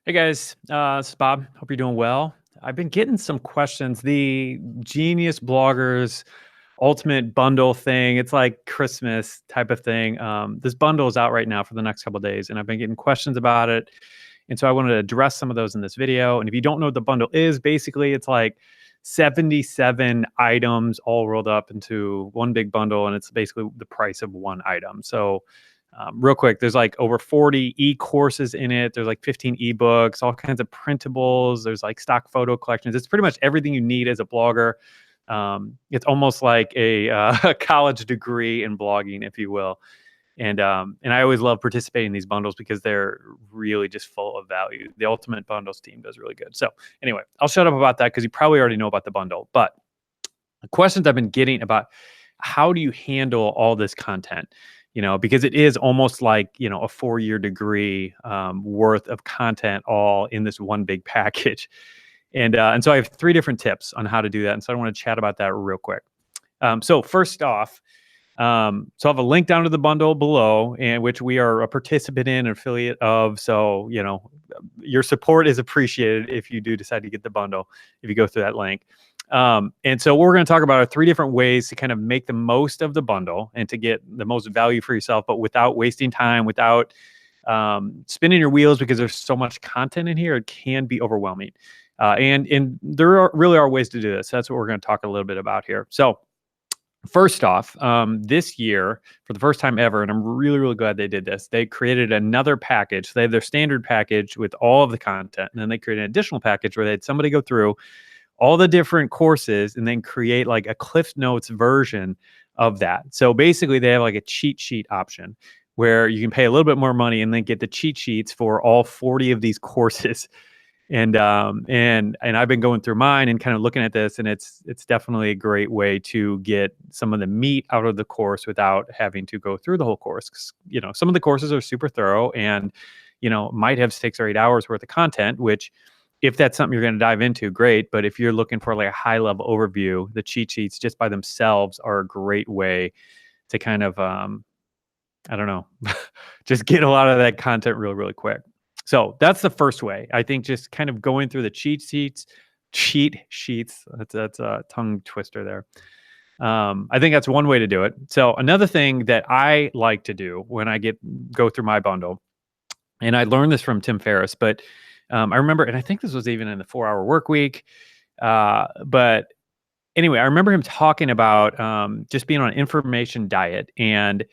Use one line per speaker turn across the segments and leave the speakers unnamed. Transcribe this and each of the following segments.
Hey guys, this is Bob. Hope you're doing well. I've been getting some questions. The Genius Bloggers Ultimate Bundle thing, it's like Christmas type of thing. This bundle is out right now for the next couple of days, and I've been getting questions about it. And so I wanted to address some of those in this video. And if you don't know what the bundle is, basically it's like 77 items all rolled up into one big bundle, and it's basically the price of one item. So real quick, there's like over 40 e-courses in it. There's like 15 ebooks, all kinds of printables. There's like stock photo collections. It's pretty much everything you need as a blogger. It's almost like a college degree in blogging, if you will. And I always love participating in these bundles because they're really just full of value. The Ultimate Bundles team does really good. So anyway, I'll shut up about that because you probably already know about the bundle. But the questions I've been getting about how do you handle all this content? Because it is almost like, a 4-year degree worth of content all in this one big package. And so I have 3 different tips on how to do that. And so I want to chat about that real quick. So first off, so I have a link down to the bundle below, and which we are a participant in, an affiliate of. So, your support is appreciated if you do decide to get the bundle, if you go through that link. And so what we're going to talk about are 3 different ways to kind of make the most of the bundle and to get the most value for yourself, but without wasting time, without spinning your wheels, because there's so much content in here. It can be overwhelming. And there really are ways to do this. That's what we're going to talk a little bit about here. So first off, this year, for the first time ever, and I'm really, really glad they did this, they created another package. They have their standard package with all of the content, and then they created an additional package where they had somebody go through all the different courses and then create like a Cliff Notes version of that. So basically, they have like a cheat sheet option where you can pay a little bit more money and then get the cheat sheets for all 40 of these courses. And I've been going through mine and kind of looking at this, and it's definitely a great way to get some of the meat out of the course without having to go through the whole course. 'Cause, some of the courses are super thorough and, might have 6 or 8 hours worth of content, which if that's something you're going to dive into, great. But if you're looking for like a high level overview, the cheat sheets just by themselves are a great way to kind of, I don't know, just get a lot of that content really, really quick. So that's the first way. I think just kind of going through the cheat sheets. That's a tongue twister there. I think that's one way to do it. So another thing that I like to do when I go through my bundle, and I learned this from Tim Ferriss, but I remember, and I think this was even in the 4-Hour Work Week. But anyway, I remember him talking about just being on an information diet and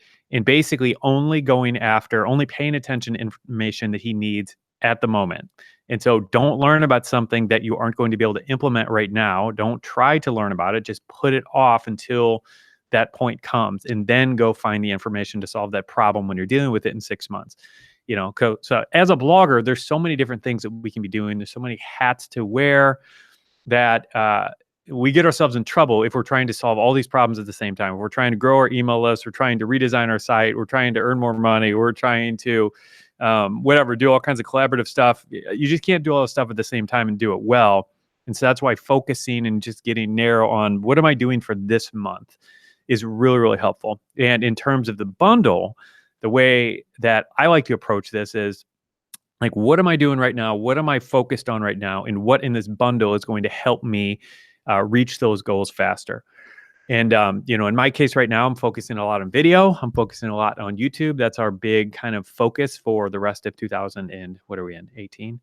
basically only paying attention to information that he needs at the moment. And so don't learn about something that you aren't going to be able to implement right now. Don't try to learn about it. Just put it off until that point comes, and then go find the information to solve that problem when you're dealing with it in 6 months. So as a blogger, there's so many different things that we can be doing. There's so many hats to wear that we get ourselves in trouble if we're trying to solve all these problems at the same time. If we're trying to grow our email list, we're trying to redesign our site, we're trying to earn more money, we're trying to do all kinds of collaborative stuff. You just can't do all this stuff at the same time and do it well. And so that's why focusing and just getting narrow on what am I doing for this month is really, really helpful. And in terms of the bundle, the way that I like to approach this is like, what am I doing right now? What am I focused on right now? And what in this bundle is going to help me reach those goals faster? And, in my case right now, I'm focusing a lot on video. I'm focusing a lot on YouTube. That's our big kind of focus for the rest of 2018.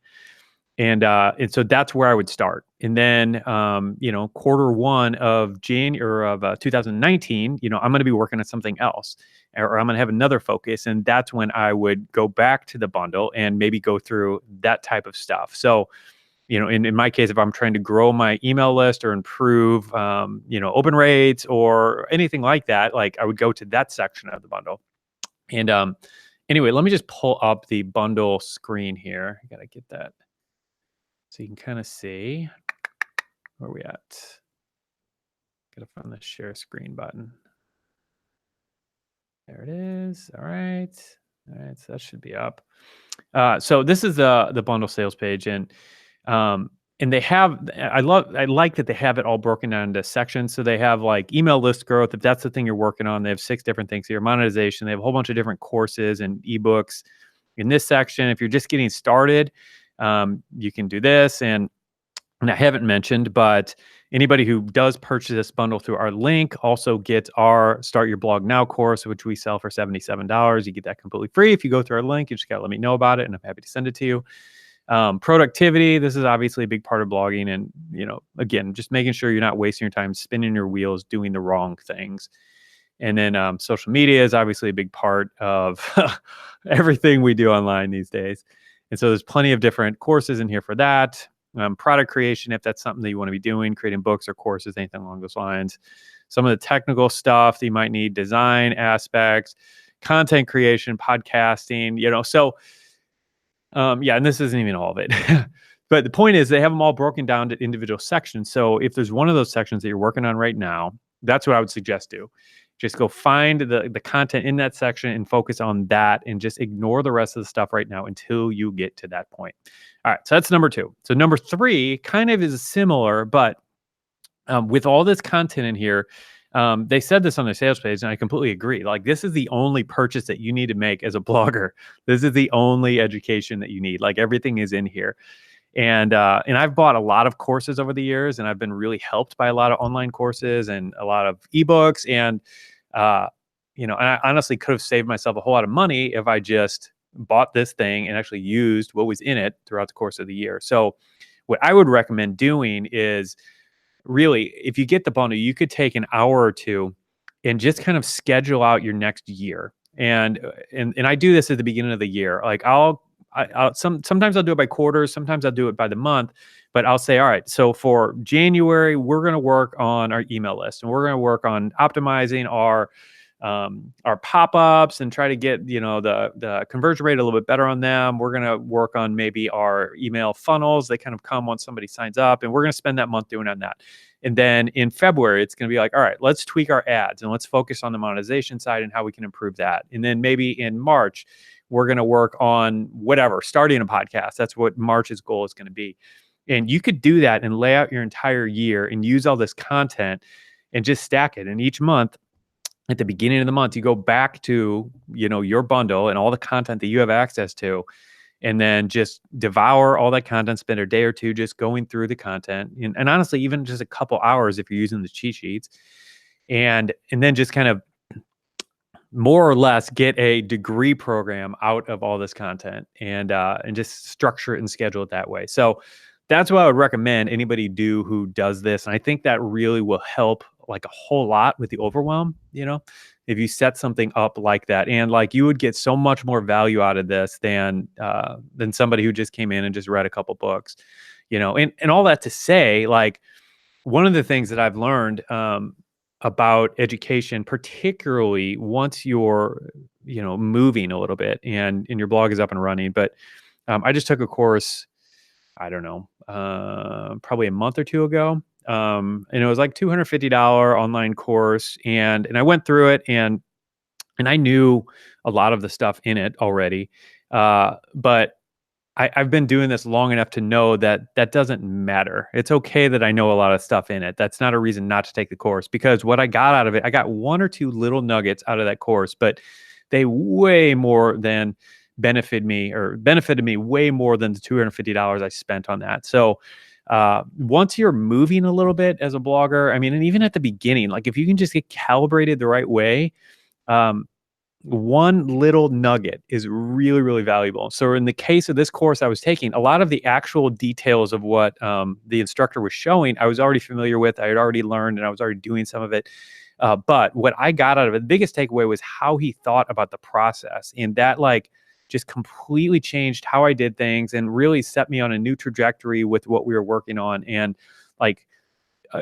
And so that's where I would start. And then, Q1 of January of 2019, I'm going to be working on something else, or I'm going to have another focus. And that's when I would go back to the bundle and maybe go through that type of stuff. So, in my case, if I'm trying to grow my email list or improve, open rates or anything like that, like I would go to that section of the bundle. And anyway, let me just pull up the bundle screen here. I got to get that so you can kind of see where we at. Got to find the share screen button. There it is. All right. So that should be up. So this is the bundle sales page, and they have, I like that they have it all broken down into sections. So they have like email list growth. If that's the thing you're working on, they have 6 different things here. Monetization. They have a whole bunch of different courses and ebooks in this section. If you're just getting started, You can do this. And I haven't mentioned, but anybody who does purchase this bundle through our link also gets our Start Your Blog Now course, which we sell for $77. You get that completely free. If you go through our link, you just got to let me know about it, and I'm happy to send it to you. Productivity. This is obviously a big part of blogging. And, again, just making sure you're not wasting your time spinning your wheels, doing the wrong things. And then social media is obviously a big part of everything we do online these days. And so there's plenty of different courses in here for that. Product creation, if that's something that you want to be doing, creating books or courses, anything along those lines. Some of the technical stuff that you might need, design aspects, content creation, podcasting, so and this isn't even all of it. But the point is they have them all broken down to individual sections. So if there's one of those sections that you're working on right now, that's what I would suggest do. Just go find the content in that section and focus on that, and just ignore the rest of the stuff right now until you get to that point. All right, so that's number 2. So number 3 kind of is similar, but with all this content in here, they said this on their sales page, and I completely agree. Like, this is the only purchase that you need to make as a blogger. This is the only education that you need. Like, everything is in here. And I've bought a lot of courses over the years, and I've been really helped by a lot of online courses and a lot of ebooks. And and I honestly could have saved myself a whole lot of money if I just bought this thing and actually used what was in it throughout the course of the year. So what I would recommend doing is, really, if you get the bundle, you could take an hour or two and just kind of schedule out your next year. And I do this at the beginning of the year. Like, sometimes I'll do it by quarters, sometimes I'll do it by the month, but I'll say, all right, so for January, we're going to work on our email list, and we're going to work on optimizing our pop-ups and try to get, the conversion rate a little bit better on them. We're going to work on maybe our email funnels. They kind of come once somebody signs up, and we're going to spend that month doing on that. And then in February, it's going to be like, all right, let's tweak our ads and let's focus on the monetization side and how we can improve that. And then maybe in March, we're going to work on whatever, starting a podcast. That's what March's goal is going to be. And you could do that and lay out your entire year and use all this content and just stack it. And each month, at the beginning of the month, you go back to, your bundle and all the content that you have access to, and then just devour all that content, spend a day or two just going through the content. And honestly, even just a couple hours if you're using the cheat sheets, and then just kind of more or less get a degree program out of all this content, and just structure it and schedule it that way. So that's what I would recommend anybody do who does this. And I think that really will help like a whole lot with the overwhelm, if you set something up like that. And like, you would get so much more value out of this than somebody who just came in and just read a couple books, and all that to say, like, one of the things that I've learned about education, particularly once you're, moving a little bit and your blog is up and running. But I just took a course, I don't know, probably a month or two ago. And it was like $250 online course. And I went through it, and I knew a lot of the stuff in it already. But I've been doing this long enough to know that doesn't matter. It's okay that I know a lot of stuff in it. That's not a reason not to take the course, because what I got out of it, I got one or two little nuggets out of that course, but they way more than benefited me way more than the $250 I spent on that. So once you're moving a little bit as a blogger, I mean, and even at the beginning, like, if you can just get calibrated the right way, one little nugget is really, really valuable. So in the case of this course I was taking, a lot of the actual details of what the instructor was showing, I was already familiar with. I had already learned, and I was already doing some of it. But what I got out of it, the biggest takeaway was how he thought about the process. And that, like, just completely changed how I did things and really set me on a new trajectory with what we were working on, and like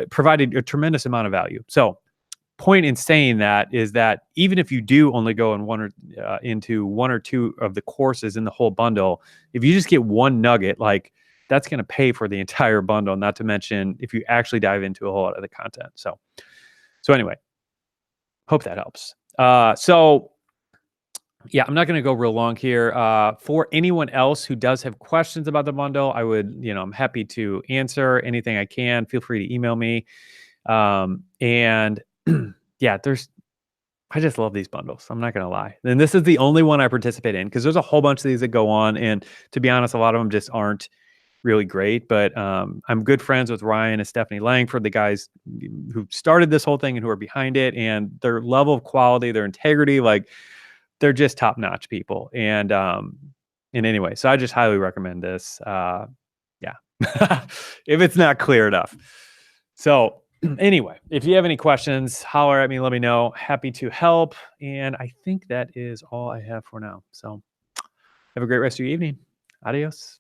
provided a tremendous amount of value. So point in saying that is that even if you do only go in into one or two of the courses in the whole bundle, if you just get one nugget, like, that's going to pay for the entire bundle. Not to mention if you actually dive into a whole lot of the content. So anyway, hope that helps. So yeah, I'm not going to go real long here. For anyone else who does have questions about the bundle, I would, I'm happy to answer anything I can. Feel free to email me. And yeah, I just love these bundles. I'm not gonna lie. And this is the only one I participate in because there's a whole bunch of these that go on, and to be honest, a lot of them just aren't really great. But I'm good friends with Ryan and Stephanie Langford, the guys who started this whole thing and who are behind it, and their level of quality, their integrity, like they're just top notch people. And anyway, so I just highly recommend this. Yeah, if it's not clear enough. So anyway, if you have any questions, holler at me, let me know. Happy to help. And I think that is all I have for now. So have a great rest of your evening. Adios.